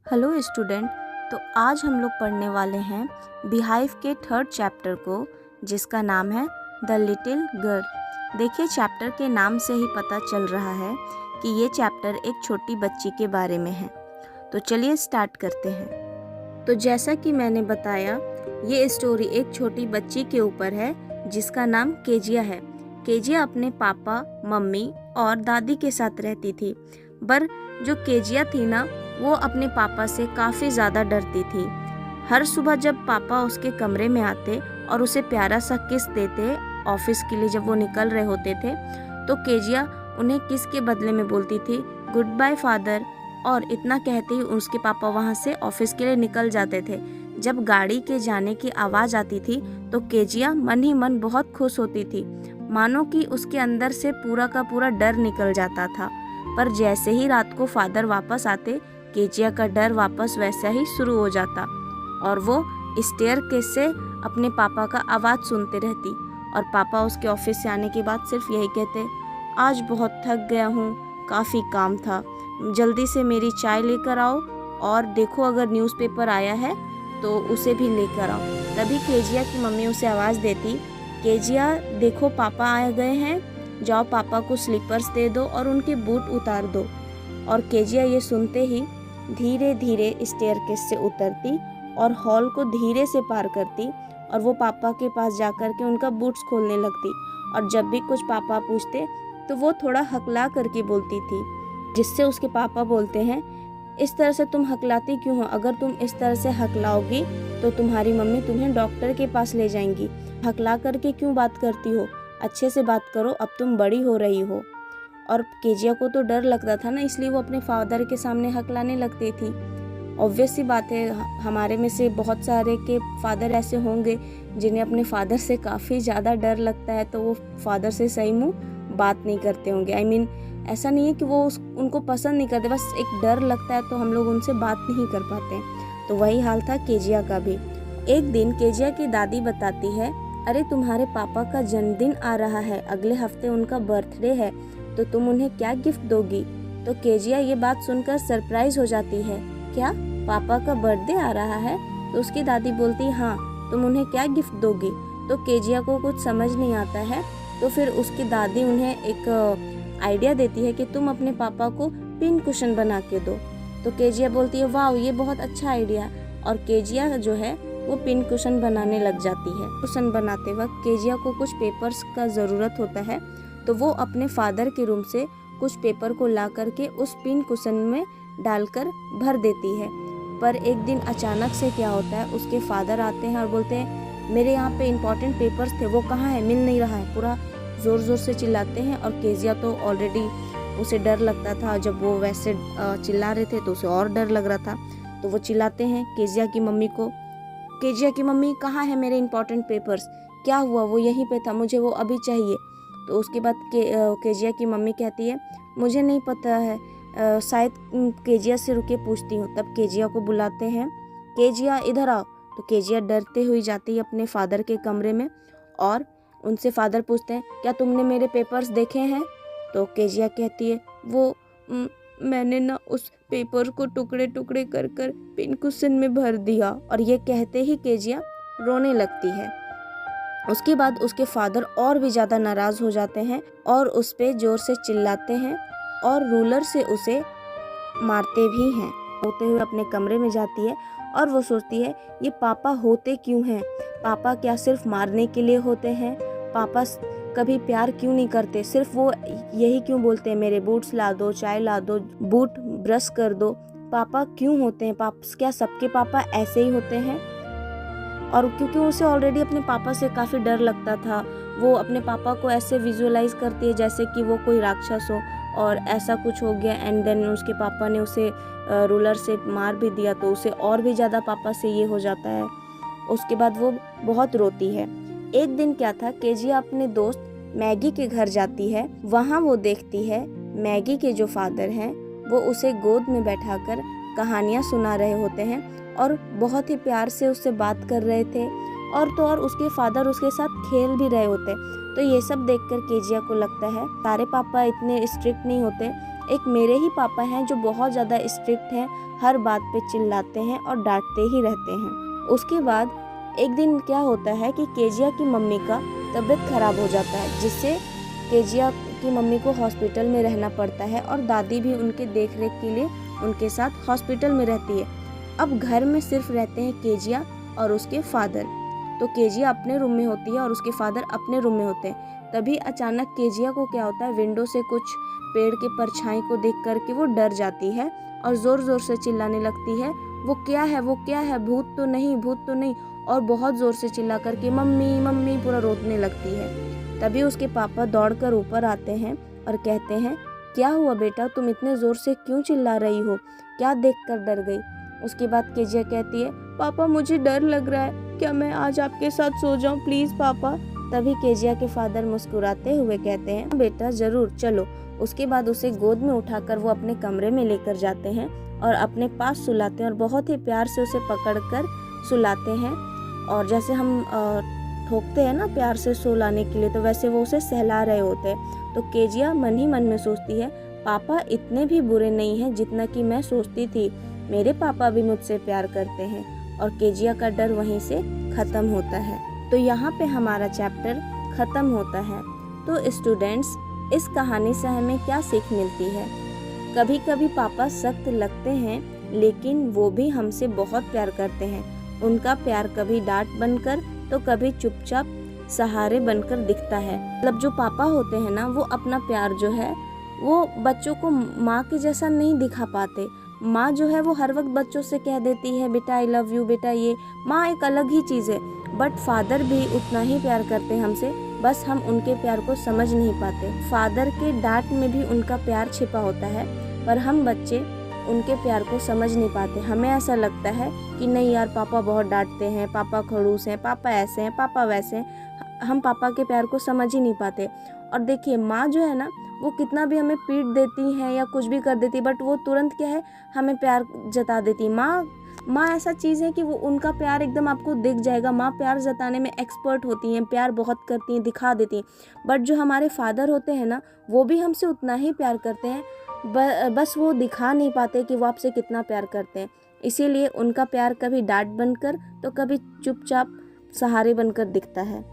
Hello student. तो आज हम लोग पढ़ने वाले हैं बिहाइव के थर्ड चैप्टर को, जिसका नाम है द लिटिल गर्ल। देखिए, चैप्टर के नाम से ही पता चल रहा है कि ये चैप्टर एक छोटी बच्ची के बारे में है। तो चलिए स्टार्ट करते हैं। तो जैसा कि मैंने बताया, ये स्टोरी एक छोटी बच्ची के ऊपर है जिसका नाम केजिया है। केजिया अपने पापा, मम्मी और दादी के साथ रहती थी। पर जो केजिया थी ना, वो अपने पापा से काफ़ी ज़्यादा डरती थी। हर सुबह जब पापा उसके कमरे में आते और उसे प्यारा सा किस देते ऑफिस के लिए जब वो निकल रहे होते थे, तो केजिया उन्हें किस के बदले में बोलती थी गुड बाय फादर। और इतना कहते ही उसके पापा वहाँ से ऑफिस के लिए निकल जाते थे। जब गाड़ी के जाने की आवाज़ आती थी तो केजिया मन ही मन बहुत खुश होती थी, मानो कि उसके अंदर से पूरा का पूरा डर निकल जाता था। पर जैसे ही रात को फादर वापस आते, केजिया का डर वापस वैसा ही शुरू हो जाता और वो स्टेयरकेस से अपने पापा का आवाज़ सुनते रहती। और पापा उसके ऑफिस से आने के बाद सिर्फ यही कहते, आज बहुत थक गया हूँ, काफ़ी काम था, जल्दी से मेरी चाय लेकर आओ, और देखो अगर न्यूज़पेपर आया है तो उसे भी लेकर आओ। तभी केजिया की मम्मी उसे आवाज़ देती, केजिया देखो पापा आ गए हैं, जाओ पापा को स्लीपर्स दे दो और उनके बूट उतार दो। और केजिया ये सुनते ही धीरे धीरे स्टेयरकेस से उतरती और हॉल को धीरे से पार करती और वो पापा के पास जाकर के उनका बूट्स खोलने लगती। और जब भी कुछ पापा पूछते तो वो थोड़ा हकला करके बोलती थी, जिससे उसके पापा बोलते हैं, इस तरह से तुम हकलाती क्यों हो? अगर तुम इस तरह से हकलाओगी तो तुम्हारी मम्मी तुम्हें डॉक्टर के पास ले जाएंगी। हकला करके क्यों बात करती हो? अच्छे से बात करो, अब तुम बड़ी हो रही हो। और केजिया को तो डर लगता था ना, इसलिए वो अपने फादर के सामने हकलाने लगती थी। ऑब्वियस सी बात है, हमारे में से बहुत सारे के फादर ऐसे होंगे जिन्हें अपने फादर से काफ़ी ज़्यादा डर लगता है, तो वो फादर से सही मुँह बात नहीं करते होंगे। I mean, ऐसा नहीं है कि वो उनको पसंद नहीं करते, बस एक डर लगता है तो हम लोग उनसे बात नहीं कर पाते। तो वही हाल था केजिया का भी। एक दिन केजिया की दादी बताती है, अरे तुम्हारे पापा का जन्मदिन आ रहा है, अगले हफ्ते उनका बर्थडे है, तो तुम उन्हें क्या गिफ्ट दोगी? तो केजिया ये बात सुनकर सरप्राइज हो जाती है, क्या पापा का बर्थडे आ रहा है? तो उसकी दादी बोलती, हाँ, तुम उन्हें क्या गिफ्ट दोगी? तो केजिया को कुछ समझ नहीं आता है। तो फिर उसकी दादी उन्हें एक आइडिया देती है कि तुम अपने पापा को पिन कुशन बना के दो। तो केजिया बोलती है, वाह, ये बहुत अच्छा आइडिया। और केजिया जो है वो पिन कुशन बनाने लग जाती है। कुशन बनाते वक्त केजिया को कुछ पेपर्स का ज़रूरत होता है, तो वो अपने फादर के रूम से कुछ पेपर को ला करके उस पिन कुशन में डालकर भर देती है। पर एक दिन अचानक से क्या होता है, उसके फादर आते हैं और बोलते हैं, मेरे यहाँ पे इम्पॉर्टेंट पेपर्स थे, वो कहाँ है, मिल नहीं रहा है। पूरा ज़ोर ज़ोर से चिल्लाते हैं। और केजिया तो ऑलरेडी उसे डर लगता था, जब वो वैसे चिल्ला रहे थे तो उसे और डर लग रहा था। तो वो चिल्लाते हैं केजिया की मम्मी को, केजिया की मम्मी कहाँ है मेरे इम्पॉर्टेंट पेपर्स? क्या हुआ? वो यहीं पे था, मुझे वो अभी चाहिए। तो उसके बाद केजिया की मम्मी कहती है, मुझे नहीं पता है, शायद केजिया से रुके पूछती हूँ। तब केजिया को बुलाते हैं, केजिया इधर आओ। तो केजिया डरते हुए जाती है अपने फादर के कमरे में और उनसे फादर पूछते हैं, क्या तुमने मेरे पेपर्स देखे हैं? तो केजिया कहती है, वो मैंने ना उस पेपर को टुकड़े टुकड़े कर कर पिन कुशन में भर दिया। और ये कहते ही केजिया रोने लगती है। उसके बाद उसके फादर और भी ज़्यादा नाराज़ हो जाते हैं और उस पे ज़ोर से चिल्लाते हैं और रूलर से उसे मारते भी हैं। होते हुए अपने कमरे में जाती है और वो सोचती है, ये पापा होते क्यों हैं? पापा क्या सिर्फ मारने के लिए होते हैं? पापा कभी प्यार क्यों नहीं करते? सिर्फ वो यही क्यों बोलते हैं, मेरे बूट्स ला दो, चाय ला दो, बूट ब्रश कर दो? पापा क्यों होते हैं? क्या सबके पापा ऐसे ही होते हैं? और क्योंकि उसे ऑलरेडी अपने पापा से काफ़ी डर लगता था, वो अपने पापा को ऐसे विजुअलाइज करती है जैसे कि वो कोई राक्षस हो और ऐसा कुछ हो गया एंड देन उसके पापा ने उसे रूलर से मार भी दिया, तो उसे और भी ज़्यादा पापा से ये हो जाता है। उसके बाद वो बहुत रोती है। एक दिन क्या था, केजिया अपने दोस्त मैगी के घर जाती है। वहाँ वो देखती है मैगी के जो फादर हैं वो उसे गोद में बैठाकर कहानियाँ सुना रहे होते हैं और बहुत ही प्यार से उससे बात कर रहे थे। और तो और उसके फादर उसके साथ खेल भी रहे होते। तो ये सब देखकर केजिया को लगता है सारे पापा इतने स्ट्रिक्ट नहीं होते, एक मेरे ही पापा हैं जो बहुत ज़्यादा स्ट्रिक्ट हैं, हर बात पे चिल्लाते हैं और डांटते ही रहते हैं। उसके बाद एक दिन क्या होता है कि केजिया की मम्मी का तबीयत ख़राब हो जाता है, जिससे केजिया की मम्मी को हॉस्पिटल में रहना पड़ता है और दादी भी उनके देख रेख के लिए उनके साथ हॉस्पिटल में रहती है। अब घर में सिर्फ रहते हैं केजिया और उसके फादर। तो केजिया अपने रूम में होती है और उसके फादर अपने रूम में होते हैं। तभी अचानक केजिया को क्या होता है, विंडो से कुछ पेड़ के परछाई को देख करके वो डर जाती है और ज़ोर ज़ोर से चिल्लाने लगती है, वो क्या है, वो क्या है, भूत तो नहीं, भूत तो नहीं। और बहुत ज़ोर से चिल्ला करके मम्मी मम्मी पूरा रोने लगती है। तभी उसके पापा दौड़कर ऊपर आते हैं और कहते हैं, क्या हुआ बेटा, तुम इतने ज़ोर से क्यों चिल्ला रही हो, क्या देखकर डर गई। उसके बाद केजिया कहती है, पापा मुझे डर लग रहा है, क्या मैं आज आपके साथ सो जाऊं प्लीज़ पापा। तभी केजिया के फादर मुस्कुराते हुए कहते हैं, बेटा ज़रूर चलो। उसके बाद उसे गोद में उठाकर वो अपने कमरे में लेकर जाते हैं और अपने पास सुलाते हैं और बहुत ही प्यार से उसे पकड़कर सुलाते हैं। और जैसे हम ठोकते हैं ना प्यार से सुलाने के लिए, तो वैसे वो उसे सहला रहे होते हैं। तो केजिया मन ही मन में सोचती है, पापा इतने भी बुरे नहीं हैं जितना कि मैं सोचती थी, मेरे पापा भी मुझसे प्यार करते हैं। और केजिया का डर वहीं से ख़त्म होता है। तो यहाँ पे हमारा चैप्टर ख़त्म होता है। तो स्टूडेंट्स, इस कहानी से हमें क्या सीख मिलती है? कभी कभी पापा सख्त लगते हैं, लेकिन वो भी हमसे बहुत प्यार करते हैं। उनका प्यार कभी डांट बनकर तो कभी चुपचाप सहारे बनकर दिखता है। मतलब जो पापा होते हैं ना, वो अपना प्यार जो है वो बच्चों को माँ के जैसा नहीं दिखा पाते। माँ जो है वो हर वक्त बच्चों से कह देती है, बेटा आई लव यू, बेटा ये, माँ एक अलग ही चीज़ है। बट फादर भी उतना ही प्यार करते हैं हमसे, बस हम उनके प्यार को समझ नहीं पाते। फादर के डांट में भी उनका प्यार छिपा होता है, पर हम बच्चे उनके प्यार को समझ नहीं पाते। हमें ऐसा लगता है कि नहीं यार, पापा बहुत डांटते हैं, पापा खड़ूस हैं, पापा ऐसे हैं, पापा वैसे हैं। हम पापा के प्यार को समझ ही नहीं पाते। और देखिए, माँ जो है ना, वो कितना भी हमें पीट देती हैं या कुछ भी कर देती, बट वो तुरंत क्या है, हमें प्यार जता देती। माँ ऐसा चीज़ है कि वो उनका प्यार एकदम आपको दिख जाएगा। माँ प्यार जताने में एक्सपर्ट होती हैं, प्यार बहुत करती हैं, दिखा देती हैं। बट जो हमारे फादर होते हैं ना, वो भी हमसे उतना ही प्यार करते हैं, बस वो दिखा नहीं पाते कि वो आपसे कितना प्यार करते हैं। इसीलिए उनका प्यार कभी डांट बनकर तो कभी चुपचाप सहारे बनकर दिखता है।